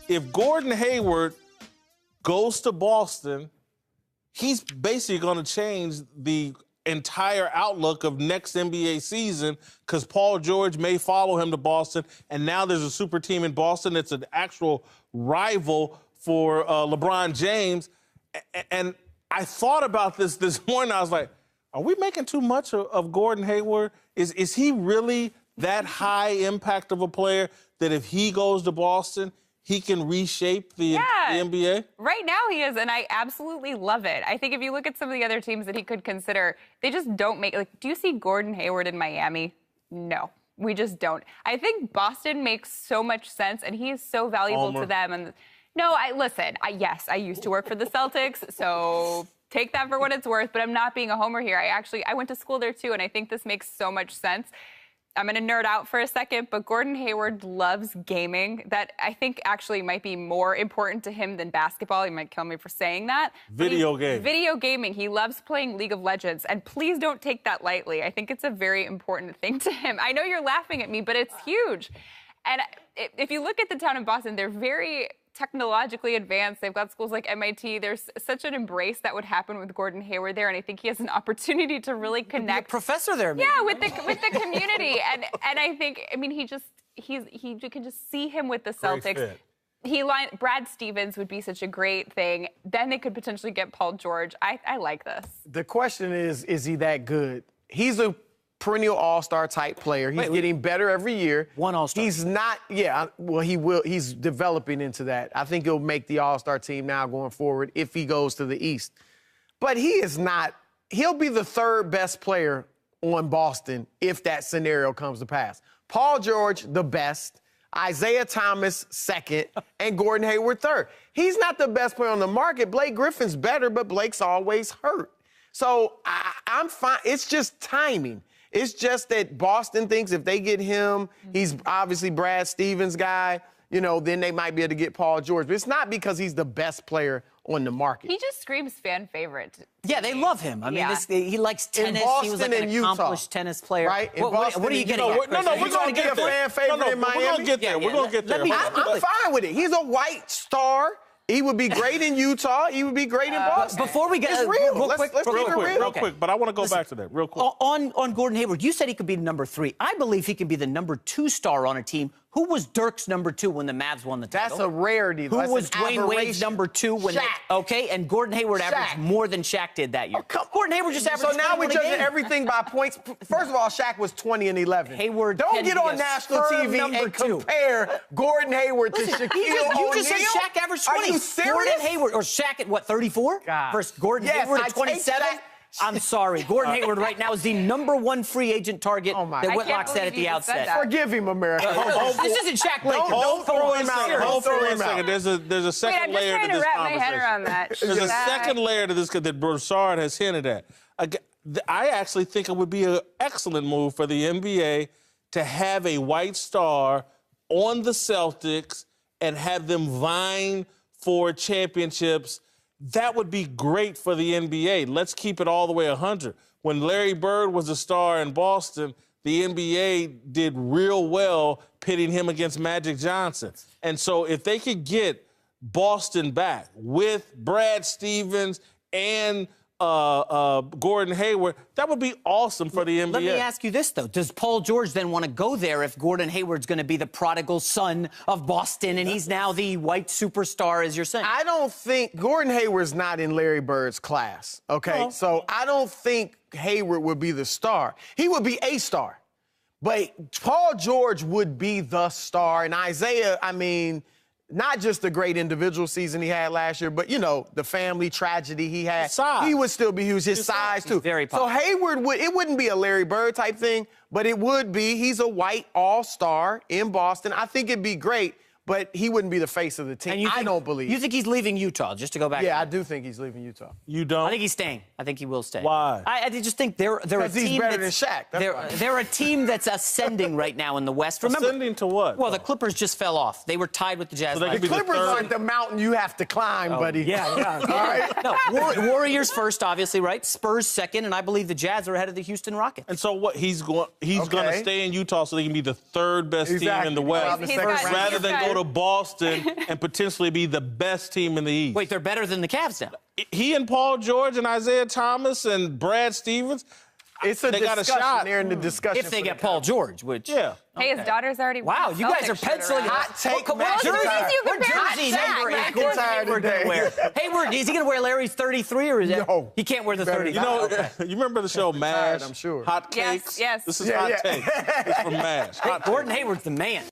if Gordon Heyward goes to Boston, he's basically going to change the entire outlook of next NBA season because Paul George may follow him to Boston, and now there's a super team in Boston that's an actual rival for LeBron James. And I thought about this morning. I was like, are we making too much of Gordon Heyward? Is he really that high impact of a player that if he goes to Boston, he can reshape the NBA? Right now he is, and I absolutely love it. I think if you look at some of the other teams that he could consider, they just don't make, like, do you see Gordon Heyward in Miami? No, we just don't. I think Boston makes so much sense, and he is so valuable to them. And no, yes, I used to work for the Celtics, so take that for what it's worth, but I'm not being a homer here. I went to school there too, and I think this makes so much sense. I'm going to nerd out for a second, but Gordon Heyward loves gaming. That I think actually might be more important to him than basketball. He might kill me for saying that. Video gaming. He loves playing League of Legends. And please don't take that lightly. I think it's a very important thing to him. I know you're laughing at me, but it's huge. And if you look at the town of Boston, they're very technologically advanced. They've got schools like MIT. There's such an embrace that would happen with Gordon Hayward there, and I think he has an opportunity to really connect. Be a professor there, maybe. Yeah, with the community, and I think, I mean, you can just see him with the Celtics. Brad Stevens would be such a great thing. Then they could potentially get Paul George. I like this. The question is he that good? He's a perennial all-star type player. He's getting better every year. One all-star. He's not, well, he will. He's developing into that. I think he'll make the all-star team now going forward if he goes to the East. But he is not, he'll be the third best player on Boston if that scenario comes to pass. Paul George, the best. Isaiah Thomas, second. And Gordon Hayward, third. He's not the best player on the market. Blake Griffin's better, but Blake's always hurt. So I'm fine. It's just timing. It's just that Boston thinks if they get him, he's obviously Brad Stevens' guy, you know, then they might be able to get Paul George. But it's not because he's the best player on the market. He just screams fan favorite. Yeah, they love him. I mean, he likes tennis. He was like an accomplished tennis player. Right? What are you getting at? No, we're going to get a fan favorite in Miami. We're going to get there. We're going to get there. I'm fine with it. He's a white star. He would be great in Utah. He would be great in Boston. Before we get it's real. Let's keep it real quick, but I want to go back to that real quick. On Gordon Hayward, you said he could be number 3. I believe he could be the number 2 star on a team. Who was Dirk's number 2 when the Mavs won the title? That's a rarity. Who was Dwayne Wade's number 2 when Shaq. And Gordon Hayward averaged more than Shaq did that year. Gordon Hayward just averaged. So now we're judging everything by points. First of all, Shaq was 20 and 11. Hayward, don't get on national TV and compare Gordon Hayward to Shaquille O'Neal. You just said Shaq averaged 20. Are you serious? Gordon Hayward, or Shaq at what, 34? Versus Gordon Hayward at 27. I'm sorry. Gordon Hayward right now is the number 1 free agent target that Whitlock said at the outset. Forgive him, America. This isn't Shaq Blake. Don't throw him out. Hold for 1 second. There's a second layer to this conversation. I'm just trying to wrap my head around that. There's a second layer to this that Broussard has hinted at. I actually think it would be an excellent move for the NBA to have a white star on the Celtics and have them vying for championships. That would be great for the NBA. Let's keep it all the way 100. When Larry Bird was a star in Boston, the NBA did real well pitting him against Magic Johnson. And so if they could get Boston back with Brad Stevens and Gordon Hayward, that would be awesome for the NBA. Let me ask you this, though. Does Paul George then want to go there if Gordon Hayward's going to be the prodigal son of Boston and he's now the white superstar, as you're saying? I don't think Gordon Hayward's not in Larry Bird's class, okay? No. So I don't think Hayward would be the star. He would be a star. But Paul George would be the star. And Isaiah, I mean, not just the great individual season he had last year, but, you know, the family tragedy he had. He would still be huge. His size, too. Very popular. So Hayward, it wouldn't be a Larry Bird type thing, but it would be. He's a white all-star in Boston. I think it'd be great, but he wouldn't be the face of the team. I don't believe. You think he's leaving Utah, just to go back? Yeah, I do think he's leaving Utah. You don't? I think he's staying. I think he will stay. Why? I just think they're a team he's better than Shaq. They're a team that's ascending right now in the West. Remember, ascending to what? Well, the Clippers just fell off. They were tied with the Jazz. So the Clippers aren't the mountain you have to climb, buddy. Yeah. All right. No, Warriors first, obviously, right? Spurs second, and I believe the Jazz are ahead of the Houston Rockets. And so what? He's going to stay in Utah so they can be the third best team in the West, rather than go to Boston and potentially be the best team in the East. Wait, they're better than the Cavs now? He and Paul George and Isaiah Thomas and Brad Stevens, they got a shot. They're in the discussion. If they get Paul George, which... Yeah. Hey, his daughter's already... Wow, you guys are penciling it. Hot take, What Matt. jersey Hot is Gordon Hayward going to wear? Hayward, is he going to wear Larry's 33 or is that... No. He can't wear the 33. You know, you remember the show MASH? I'm sure. Hot Cakes? Yes. This is Hot Take. It's from MASH. Gordon Hayward's the man.